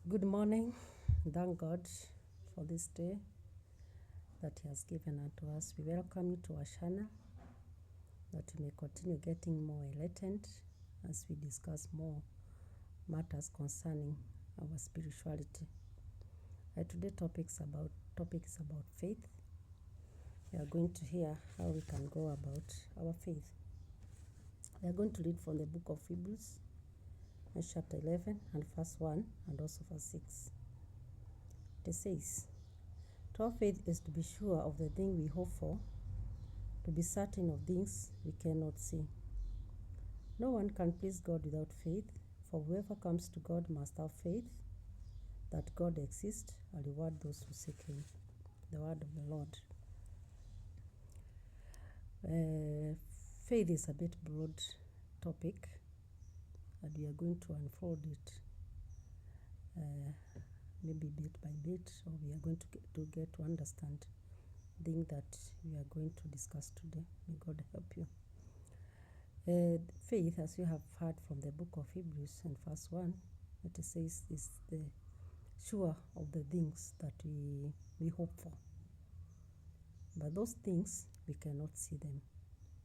Good morning. Thank God for this day that He has given unto us. We welcome you to our channel that we may continue getting more enlightened as we discuss more matters concerning our spirituality. Today's topic is about faith. We are going to hear how we can go about our faith. We are going to read from the book of Hebrews, chapter 11 and verse 1 and also verse 6. It says, "To have faith is to be sure of the thing we hope for, to be certain of things we cannot see. No one can please God without faith, for whoever comes to God must have faith that God exists and reward those who seek Him." The word of the Lord. Faith is a bit broad topic, and we are going to unfold it maybe bit by bit, or we are going to get to understand the thing that we are going to discuss today. May God help you. Faith, as you have heard from the book of Hebrews and verse 1, it says is the sure of the things that we hope for. But those things, we cannot see them,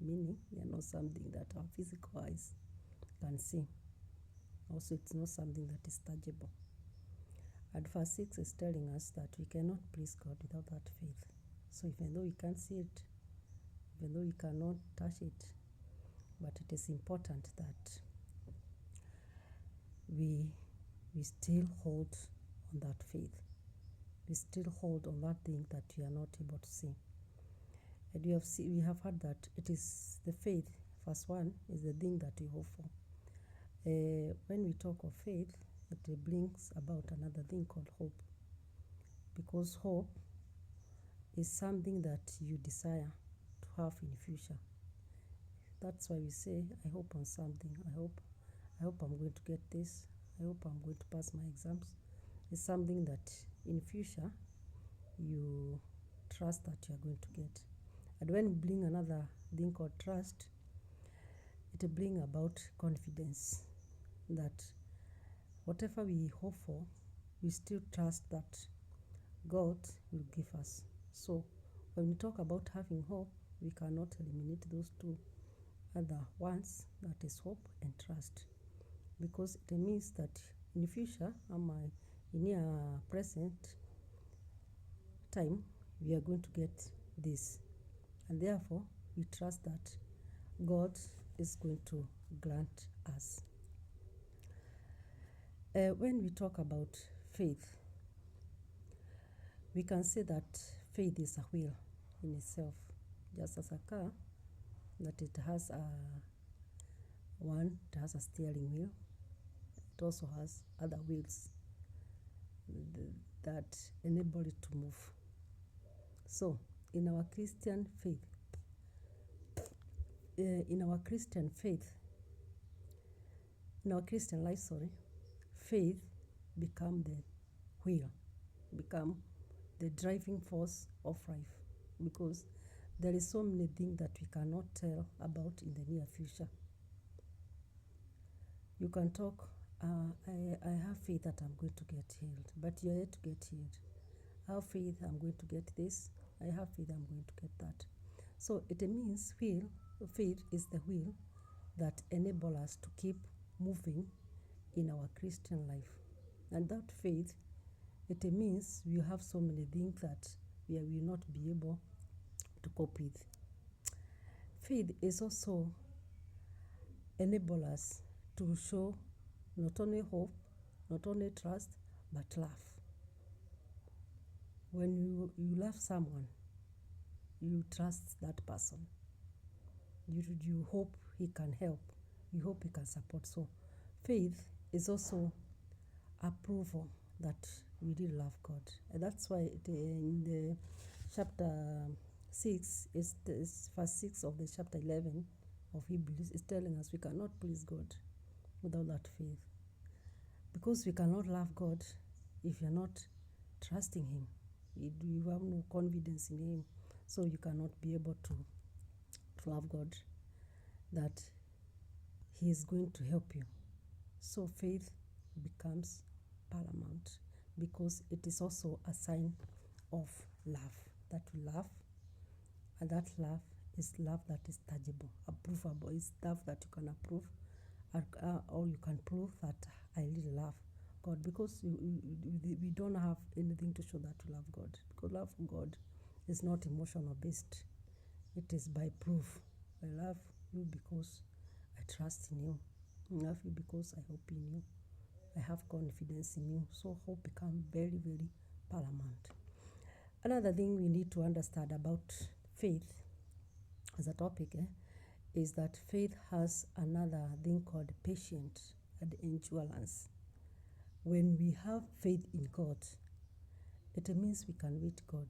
meaning they are not something that our physical eyes can see. Also, it's not something that is tangible. And verse 6 is telling us that we cannot please God without that faith. So even though we can't see it, even though we cannot touch it, but it is important that we still hold on that faith. We still hold on that thing that we are not able to see. And we have heard that it is the faith, verse 1, is the thing that we hope for. When we talk of faith, it brings about another thing called hope. Because hope is something that you desire to have in the future. That's why we say, I hope on something. I hope I'm going to get this. I hope I'm going to pass my exams. It's something that in future you trust that you are going to get. And when we bring another thing called trust, it brings about confidence that whatever we hope for, we still trust that God will give us. So when we talk about having hope, we cannot eliminate those two other ones, that is hope and trust, because it means that in the future, in our present time, we are going to get this, and therefore we trust that God is going to grant us. When we talk about faith, we can say that faith is a wheel in itself, just as a car, that it has a steering wheel. It also has other wheels that enable it to move. So in our Christian faith, in our Christian life, faith become the wheel, become the driving force of life, because there is so many things that we cannot tell about in the near future. You can talk, I have faith that I'm going to get healed, but you're yet to get healed. I have faith I'm going to get this. I have faith I'm going to get that. So it means faith is the wheel that enables us to keep moving in our Christian life. And that faith, it means we have so many things that we will not be able to cope with. Faith is also enable us to show not only hope, not only trust, but love. When you love someone, you trust that person. You hope he can help. You hope he can support. So faith is also approval that we really love God. And that's why in the chapter 6, is verse 6 of the chapter 11 of Hebrews, is telling us we cannot please God without that faith. Because we cannot love God if you're not trusting Him. You have no confidence in Him. So you cannot be able to love God, that He is going to help you. So faith becomes paramount, because it is also a sign of love, that we love, and that love is love that is tangible, approvable. It's love that you can approve, or you can prove that I really love God, because we don't have anything to show that we love God, because love for God is not emotional based. It is by proof. I love you because I trust in you. I love you because I hope in you. I have confidence in you. So hope become very, very paramount. Another thing we need to understand about faith as a topic is that faith has another thing called patience and endurance. When we have faith in God, it means we can wait God.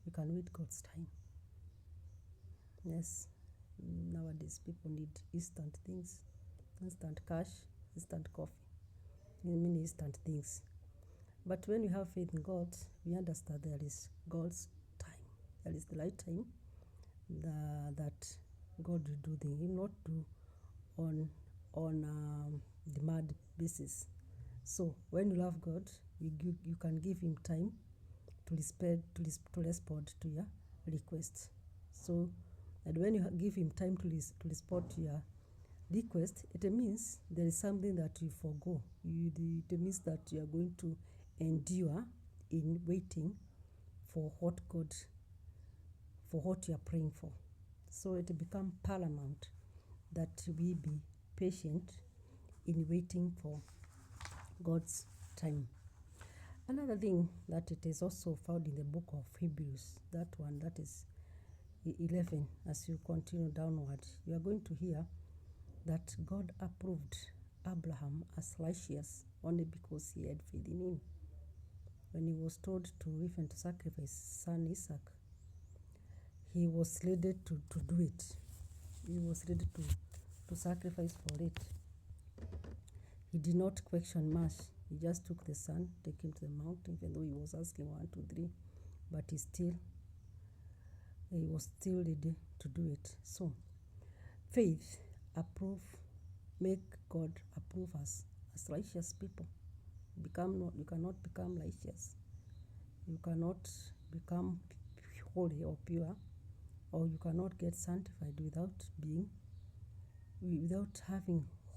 We can wait God's time. Yes, nowadays people need instant things, instant cash, instant coffee. I mean instant things. But when we have faith in God, we understand there is God's time. There is the right time that God will do things. He will not do on demand basis. So when you love God, you can give him time to respond to your request. So and when you give him time to respond to your request, it means there is something that you forgo. It means that you are going to endure in waiting for what you are praying for. So it becomes paramount that we be patient in waiting for God's time. Another thing that it is also found in the book of Hebrews, that is 11, as you continue downward, you are going to hear that God approved Abraham as righteous only because he had faith in him. When he was told to even to sacrifice his son Isaac, he was ready to do it. He was ready to sacrifice for it. He did not question much. He just took the son, take him to the mountain, even though he was asking 1, 2, 3, but he was still ready to do it. So faith make God approve us as righteous people. You cannot become righteous. You cannot become holy or pure, or you cannot get sanctified without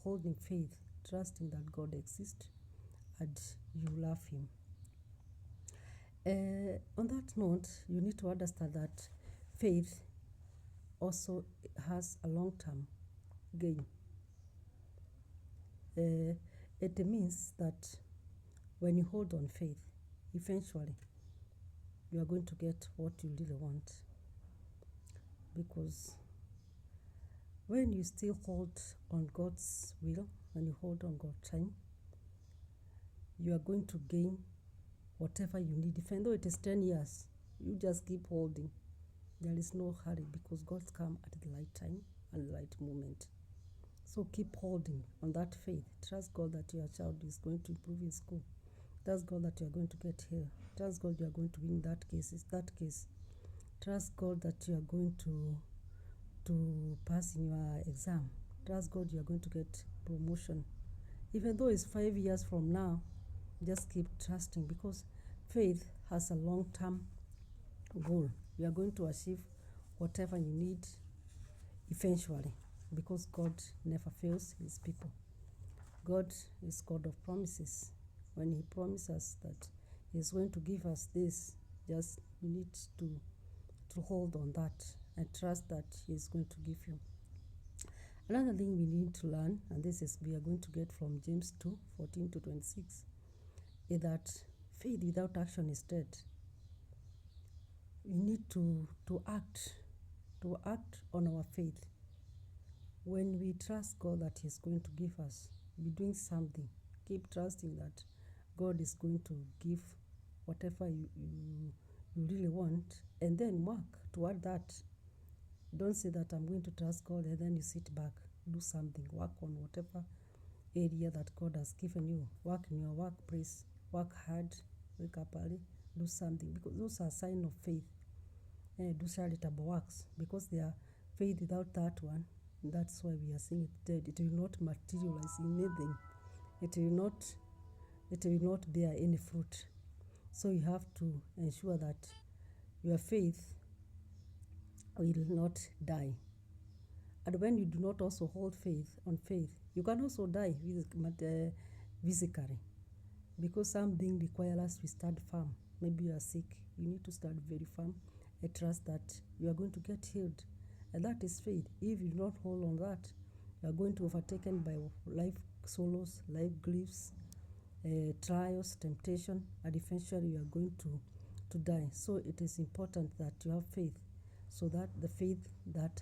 holding faith, trusting that God exists and you love him. On that note, you need to understand that faith also has a long-term gain. It means that when you hold on faith, eventually you are going to get what you really want. Because when you still hold on God's will, when you hold on God's time, you are going to gain whatever you need. Even though it is 10 years, you just keep holding. There is no hurry, because God's come at the right time and the right moment. So keep holding on that faith. Trust God that your child is going to improve in school. Trust God that you are going to get here. Trust God you are going to win that case. Trust God that you are going to pass in your exam. Trust God you are going to get promotion. Even though it's 5 years from now, just keep trusting, because faith has a long-term goal. You are going to achieve whatever you need eventually, because God never fails his people. God is God of promises. When he promises that he is going to give us this, just you need to hold on that and trust that he is going to give you. Another thing we need to learn, and this is we are going to get from James 2:14-26, is that faith without action is dead. We need to act on our faith. When we trust God that he's going to give us, be doing something, keep trusting that God is going to give whatever you really want, and then work toward that. Don't say that I'm going to trust God and then you sit back. Do something. Work on whatever area that God has given you. Work in your workplace. Work hard. Wake up early. Do something, because those are signs of faith. Do charitable works, because they are faith without that one. That's why we are seeing it dead. It will not materialize in anything. It will not it will not bear any fruit. So you have to ensure that your faith will not die. And when you do not also hold faith on faith, you can also die physically, because something requires us to stand firm. Maybe you are sick, you need to stand very firm and trust that you are going to get healed. And that is faith. If you do not hold on that, you are going to be overtaken by life sorrows, life griefs, trials, temptation, and eventually you are going to die. So it is important that you have faith, so that the faith that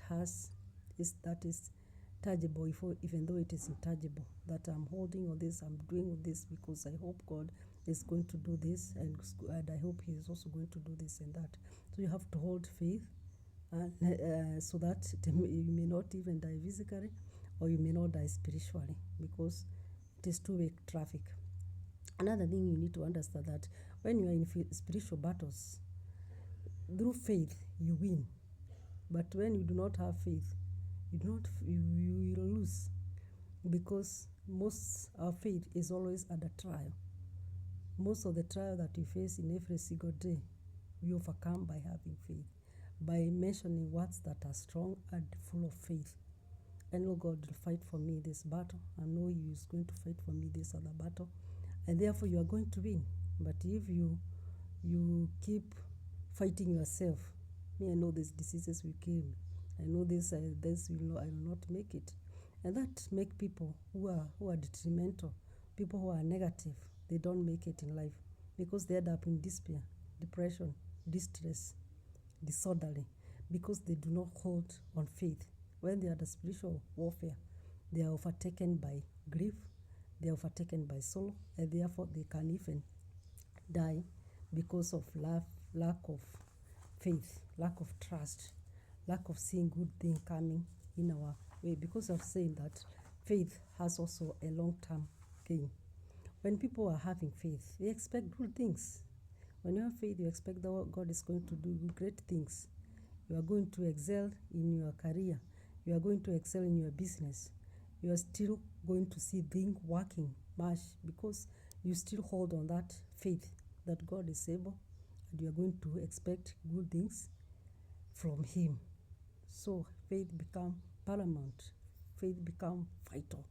is tangible, even though it is intangible, that I'm holding on this, I'm doing this because I hope God is going to do this, and I hope He is also going to do this and that. So you have to hold faith, and so that you may not even die physically, or you may not die spiritually, because it is two-way traffic. Another thing you need to understand, that when you are in spiritual battles, through faith you win. But when you do not have faith, you will lose, because most our faith is always under trial. Most of the trial that we face in every single day, we overcome by having faith, by mentioning words that are strong and full of faith. I know God will fight for me this battle. I know He is going to fight for me this other battle, and therefore you are going to win. But if you keep fighting yourself, me, I know these diseases will kill me, I know this will not, I will not make it. And that make people who are detrimental, people who are negative, they don't make it in life, because they end up in despair, depression, distress, disorderly, because they do not hold on faith. When they are the spiritual warfare, they are overtaken by grief, they are overtaken by sorrow, and therefore they can even die because of lack of faith, lack of trust, lack of seeing good thing coming in our way, because of saying that faith has also a long-term gain. When people are having faith, they expect good things. When you have faith, you expect that God is going to do great things. You are going to excel in your career. You are going to excel in your business. You are still going to see things working much, because you still hold on that faith that God is able, and you are going to expect good things from Him. So faith become paramount. Faith become vital.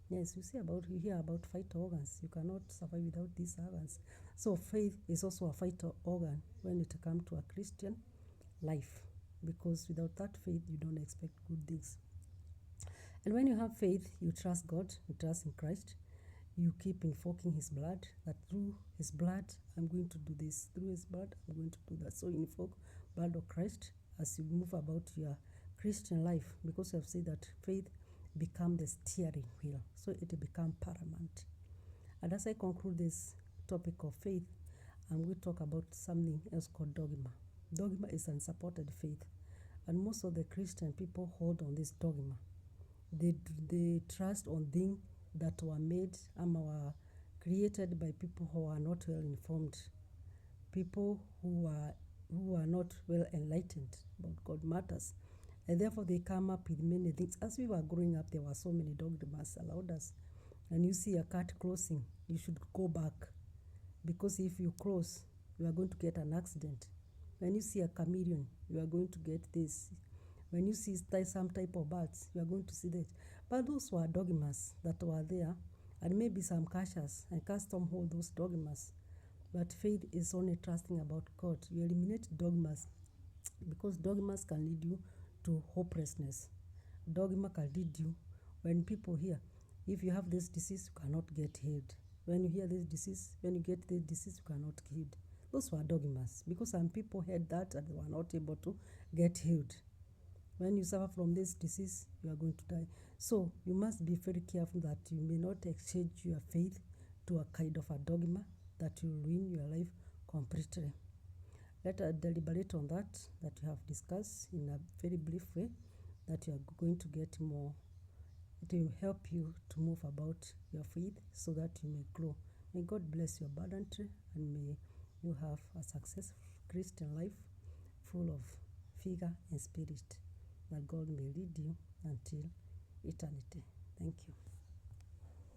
Yes, you hear about vital organs. You cannot survive without these organs. So faith is also a vital organ when it comes to a Christian life, because without that faith, you don't expect good things. And when you have faith, you trust God, you trust in Christ. You keep invoking His blood, that through His blood, I'm going to do this. Through His blood, I'm going to do that. So you invoke blood of Christ as you move about your Christian life, because you have said that faith become the steering wheel, so it become paramount. And as I conclude this topic of faith, I'm going to talk about something else called dogma. Dogma is unsupported faith, and most of the Christian people hold on this dogma. They trust on things that were made and were created by people who are not well informed, people who are not well enlightened about God matters, and therefore they come up with many things. As we were growing up, there were so many dogmas allowed us. And you see a cat crossing, you should go back, because if you cross, you are going to get an accident. When you see a chameleon, you are going to get this. When you see some type of birds, you are going to see that. But those were dogmas that were there, and maybe some cultures and custom hold those dogmas. But faith is only trusting about God. You eliminate dogmas, because dogmas can lead you to hopelessness. Dogma can lead you, when people hear, if you have this disease, you cannot get healed. When you hear this disease, when you get this disease, you cannot get healed. Those were dogmas, because some people heard that and they were not able to get healed. When you suffer from this disease, you are going to die. So you must be very careful that you may not exchange your faith to a kind of a dogma that will ruin your life completely. Let us deliberate on that you have discussed in a very brief way, that you are going to get more. It will help you to move about your faith, so that you may grow. May God bless you abundantly, and may you have a successful Christian life full of figure and spirit, that God may lead you until eternity. Thank you.